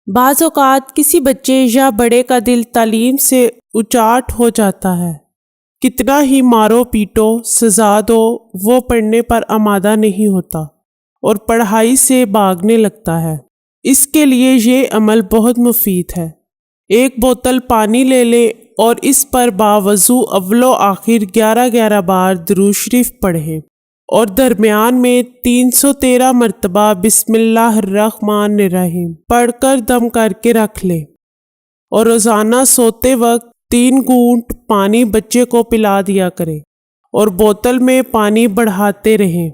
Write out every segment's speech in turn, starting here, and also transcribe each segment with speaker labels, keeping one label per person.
Speaker 1: بعض اوقات کسی بچے یا بڑے کا دل تعلیم سے اچاٹ ہو جاتا ہے، کتنا ہی مارو پیٹو سزا دو وہ پڑھنے پر آمادہ نہیں ہوتا اور پڑھائی سے بھاگنے لگتا ہے۔ اس کے لیے یہ عمل بہت مفید ہے۔ ایک بوتل پانی لے لیں اور اس پر باوضو اول و آخر 11 بار درود شریف پڑھیں اور درمیان میں 313 مرتبہ بسم اللہ الرحمن الرحیم پڑھ کر دم کر کے رکھ لیں، اور روزانہ سوتے وقت 3 گھونٹ پانی بچے کو پلا دیا کریں اور بوتل میں پانی بڑھاتے رہیں۔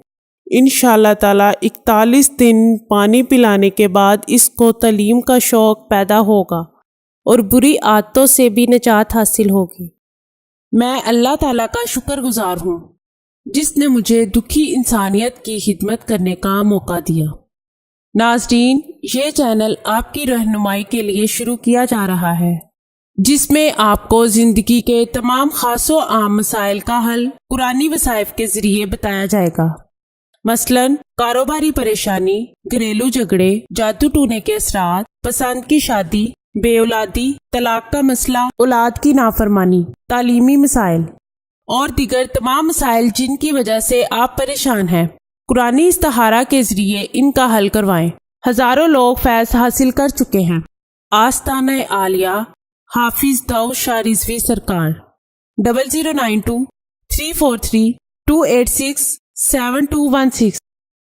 Speaker 1: انشاءاللہ تعالی 41 دن پانی پلانے کے بعد اس کو تعلیم کا شوق پیدا ہوگا اور بری عادتوں سے بھی نجات حاصل ہوگی۔ میں اللہ تعالیٰ کا شکر گزار ہوں جس نے مجھے دکھی انسانیت کی خدمت کرنے کا موقع دیا۔ ناظرین، یہ چینل آپ کی رہنمائی کے لیے شروع کیا جا رہا ہے، جس میں آپ کو زندگی کے تمام خاص و عام مسائل کا حل قرآنی وظائف کے ذریعے بتایا جائے گا۔ مثلاً کاروباری پریشانی، گھریلو جھگڑے، جادو ٹونے کے اثرات، پسند کی شادی، بے اولادی، طلاق کا مسئلہ، اولاد کی نافرمانی، تعلیمی مسائل اور دیگر تمام مسائل جن کی وجہ سے آپ پریشان ہیں، قرآنی استخارہ کے ذریعے ان کا حل کروائیں۔ ہزاروں لوگ فیض حاصل کر چکے ہیں۔ آستانہ عالیہ حافظ داؤد شاہ رضوی سرکار 0092 343 286 7216